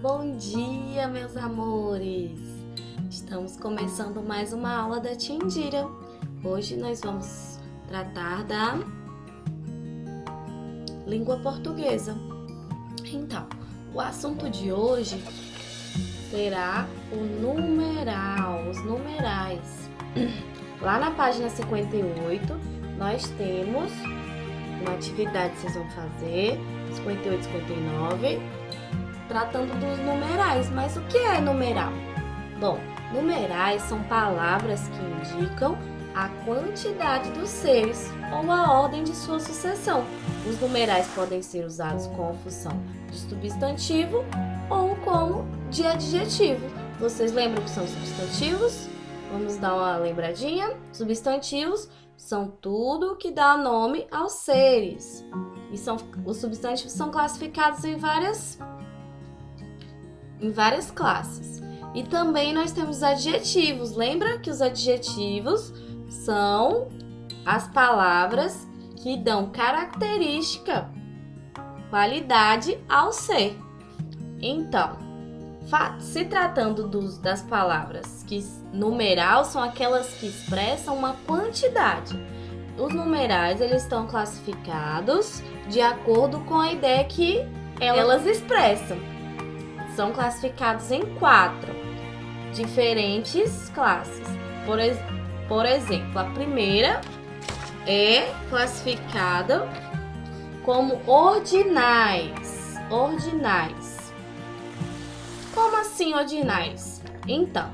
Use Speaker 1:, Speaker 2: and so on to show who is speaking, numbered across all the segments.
Speaker 1: Bom dia, meus amores! Estamos começando mais uma aula da Tia Indira. Hoje nós vamos tratar da língua portuguesa. Então, o assunto de hoje será o numeral, os numerais. Lá na página 58, nós temos uma atividade que vocês vão fazer, 58 e 59, tratando dos numerais. Mas o que é numeral? Bom, numerais são palavras que indicam a quantidade dos seres ou a ordem de sua sucessão. Os numerais podem ser usados com função de substantivo ou como de adjetivo. Vocês lembram que são substantivos? Vamos dar uma lembradinha. Substantivos são tudo que dá nome aos seres. E os substantivos são classificados em várias classes. E também nós temos adjetivos. Lembra que os adjetivos são as palavras que dão característica, qualidade ao ser. Então, se tratando das palavras que numeral são aquelas que expressam uma quantidade. Os numerais eles estão classificados de acordo com a ideia que elas expressam. São classificados em 4 diferentes classes. Por exemplo, a primeira é classificada como ordinais. Ordinais. Como assim ordinais? Então,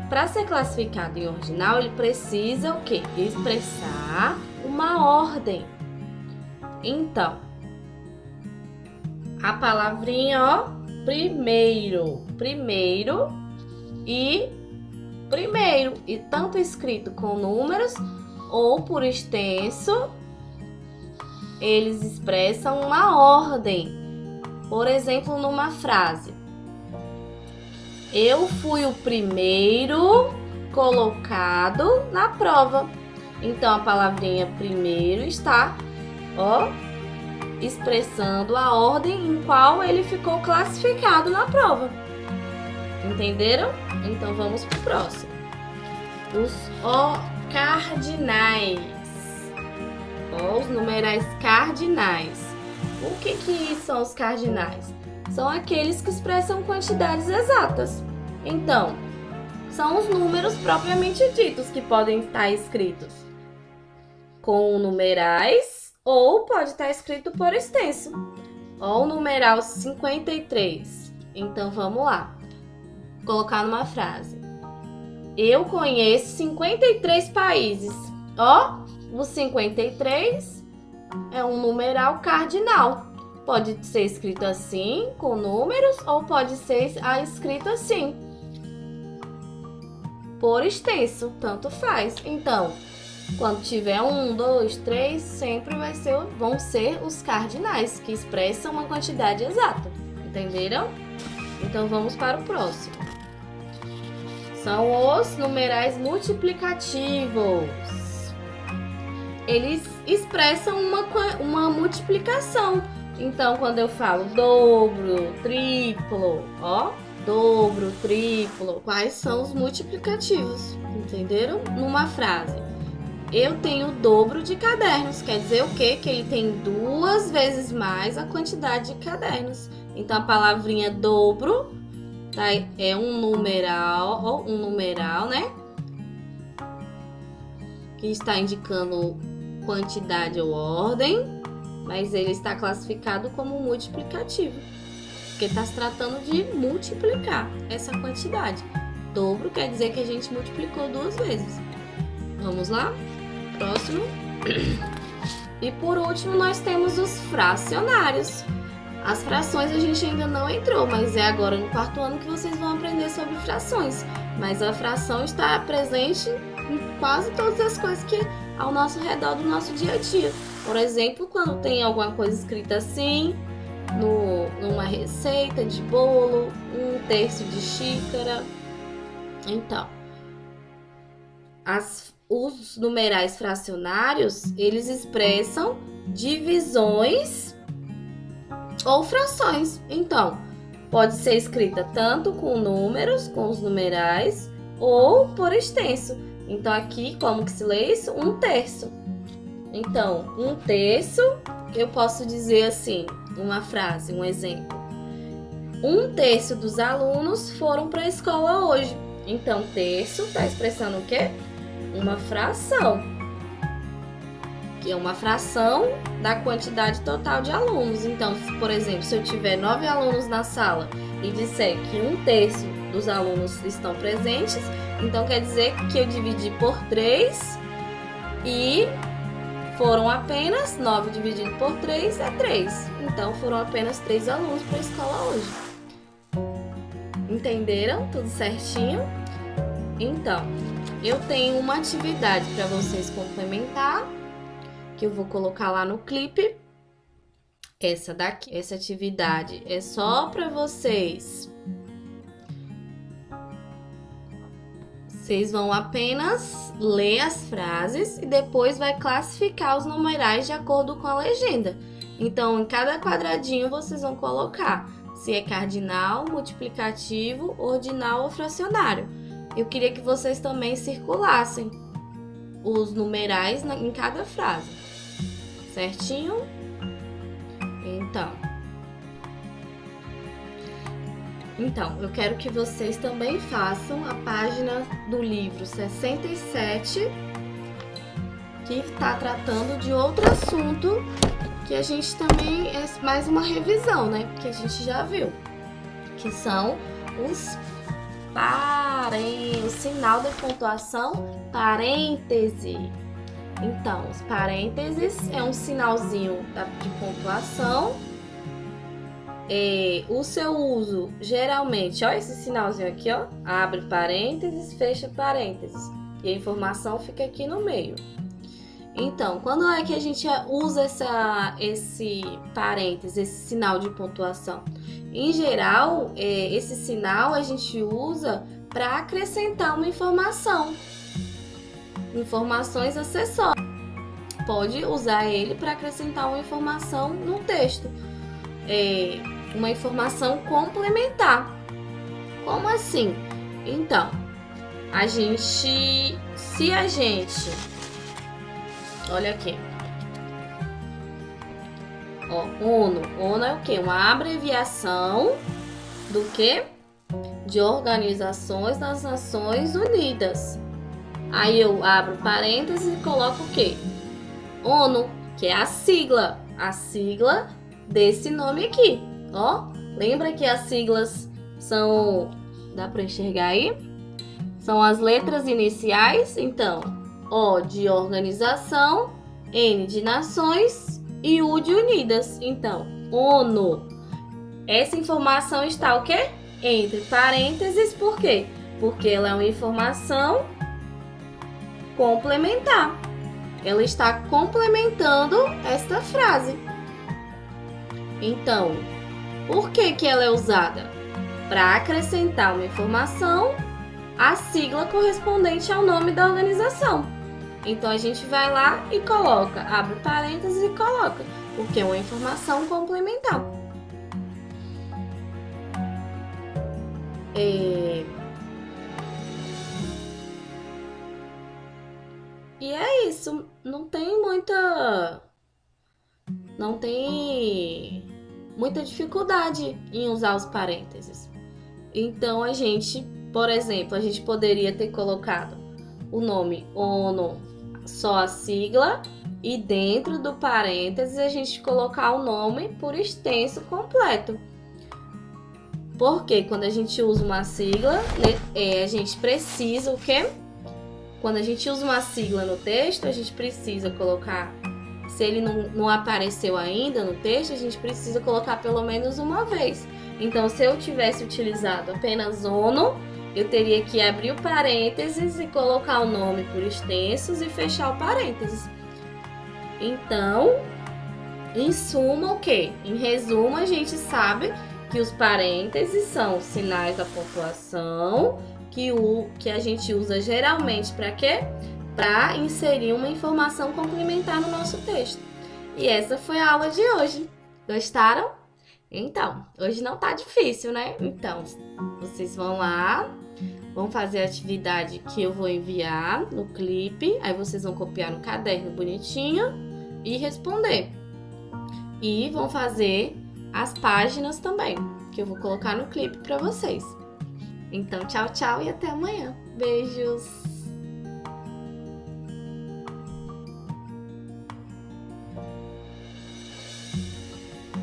Speaker 1: para ser classificado em ordinal, ele precisa o quê? Expressar uma ordem. Então, a palavrinha, ó, primeiro e tanto escrito com números ou por extenso, eles expressam uma ordem. Por exemplo, numa frase: eu fui o primeiro colocado na prova. Então, a palavrinha primeiro está, ó, expressando a ordem em qual ele ficou classificado na prova. Entenderam? Então, vamos para o próximo. Os cardinais. Os numerais cardinais. O que são os cardinais? São aqueles que expressam quantidades exatas. Então, são os números propriamente ditos que podem estar escritos com numerais ou pode estar escrito por extenso. Ó, o numeral 53. Então, vamos lá. Vou colocar numa frase: eu conheço 53 países. Ó, o 53 é um numeral cardinal. Pode ser escrito assim, com números, ou pode ser escrito assim, por extenso, tanto faz. Então, quando tiver 1, 2, 3, sempre vão ser os cardinais, que expressam uma quantidade exata. Entenderam? Então, vamos para o próximo. São os numerais multiplicativos. Eles expressam uma multiplicação. Então, quando eu falo dobro, triplo, ó, dobro, triplo, quais são os multiplicativos? Entenderam? Numa frase: eu tenho o dobro de cadernos. Quer dizer o quê? Que ele tem 2 vezes mais a quantidade de cadernos. Então, a palavrinha dobro é um numeral, né? Que está indicando quantidade ou ordem, mas ele está classificado como multiplicativo, porque está se tratando de multiplicar essa quantidade. Dobro quer dizer que a gente multiplicou 2 vezes. Vamos lá? Próximo. E por último, nós temos os fracionários. As frações a gente ainda não entrou, mas é agora no 4º ano que vocês vão aprender sobre frações. Mas a fração está presente em quase todas as coisas que ao nosso redor do nosso dia a dia. Por exemplo, quando tem alguma coisa escrita assim, numa receita de bolo, 1/3 de xícara. Então, os numerais fracionários, eles expressam divisões ou frações. Então, pode ser escrita tanto com números, com os numerais, ou por extenso. Então, aqui, como que se lê isso? 1/3. Então, 1/3, eu posso dizer assim, uma frase, um exemplo. 1/3 dos alunos foram para a escola hoje. Então, terço está expressando o quê? Uma fração. Que é uma fração da quantidade total de alunos. Então, por exemplo, se eu tiver 9 alunos na sala e disser que 1/3 dos alunos estão presentes, então quer dizer que eu dividi por 3 e foram apenas 9 dividido por 3 é 3. Então, foram apenas 3 alunos para a escola hoje. Entenderam tudo certinho? Então, eu tenho uma atividade para vocês complementar, que eu vou colocar lá no clipe. Essa daqui, essa atividade é só para vocês. Vocês vão apenas ler as frases e depois vai classificar os numerais de acordo com a legenda. Então, em cada quadradinho vocês vão colocar se é cardinal, multiplicativo, ordinal ou fracionário. Eu queria que vocês também circulassem os numerais em cada frase. Certinho? Então, eu quero que vocês também façam a página do livro 67, que está tratando de outro assunto, que a gente também é mais uma revisão, né? Porque a gente já viu, que são os o sinal de pontuação parêntese. Então, os parênteses é um sinalzinho de pontuação. O seu uso, geralmente, ó, esse sinalzinho aqui, ó, abre parênteses, fecha parênteses, e a informação fica aqui no meio. Então, quando é que a gente usa esse parênteses, esse sinal de pontuação? Em geral, esse sinal a gente usa para acrescentar uma informação, informações acessórias. Pode usar ele para acrescentar uma informação no texto. Uma informação complementar. Como assim? Então, olha aqui. Ó, ONU. ONU é o quê? Uma abreviação do quê? De Organizações das Nações Unidas. Aí eu abro parênteses e coloco o quê? ONU, que é a sigla desse nome aqui, ó. Lembra que as siglas são, dá para enxergar aí? São as letras iniciais, então, O de organização, N de nações e U de unidas. Então, ONU. Essa informação está o quê? Entre parênteses, por quê? Porque ela é uma informação complementar. Ela está complementando esta frase. Então, por que ela é usada? Para acrescentar uma informação à sigla correspondente ao nome da organização. Então, a gente vai lá e coloca, abre parênteses e coloca, porque é uma informação complementar. E é isso, não tem muita dificuldade em usar os parênteses. Então, por exemplo, a gente poderia ter colocado o nome ONU, só a sigla, e dentro do parênteses a gente colocar o nome por extenso completo. Porque quando a gente usa uma sigla, a gente precisa o quê? Quando a gente usa uma sigla no texto, a gente precisa colocar, se ele não apareceu ainda no texto, a gente precisa colocar pelo menos uma vez. Então, se eu tivesse utilizado apenas ONU, eu teria que abrir o parênteses e colocar o nome por extensos e fechar o parênteses. Então, em suma, o quê? Em resumo, a gente sabe que os parênteses são sinais da pontuação, que a gente usa geralmente para quê? Para inserir uma informação complementar no nosso texto. E essa foi a aula de hoje. Gostaram? Então, hoje não tá difícil, né? Então, vocês vão lá, vão fazer a atividade que eu vou enviar no clipe, aí vocês vão copiar no caderno bonitinho e responder. E vão fazer as páginas também, que eu vou colocar no clipe para vocês. Então, tchau, tchau e até amanhã. Beijos!